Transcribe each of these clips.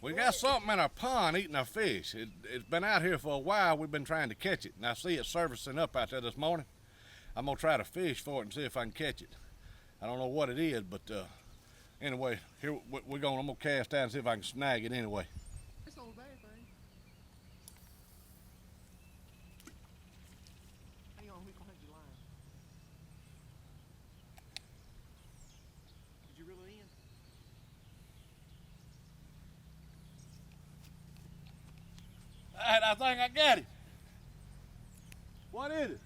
We got something in our pond eating our fish. It's been out here for a while. We've been trying to catch it, and I see it surfacing up out there this morning. I'm gonna try to fish for it and see if I can catch it. I don't know what it is, but anyway, here I'm gonna cast out and see if I can snag it anyway. It's not a bad thing. Hang on, we gonna have your line. Did you reel it in? Alright, I think I got it. What is it?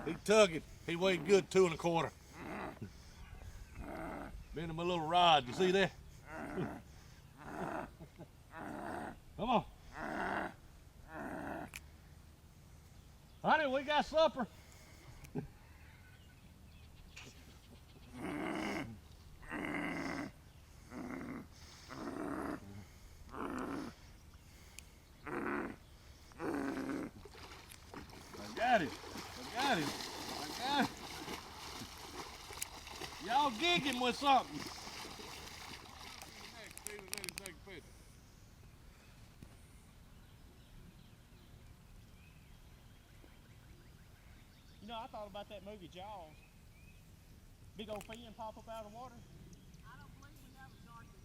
He tugging. He weighed good 2 1/4. Been in my little rod. You see that? Come on. Honey, we got supper. I got it. Y'all gigging with something. You know, I thought about that movie Jaws. Big old fin pop up out of the water. I don't believe we have a shark in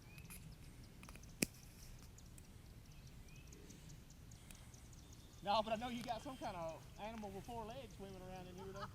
there. No, but I know you got some kind of animal with 4 legs swimming around in here though.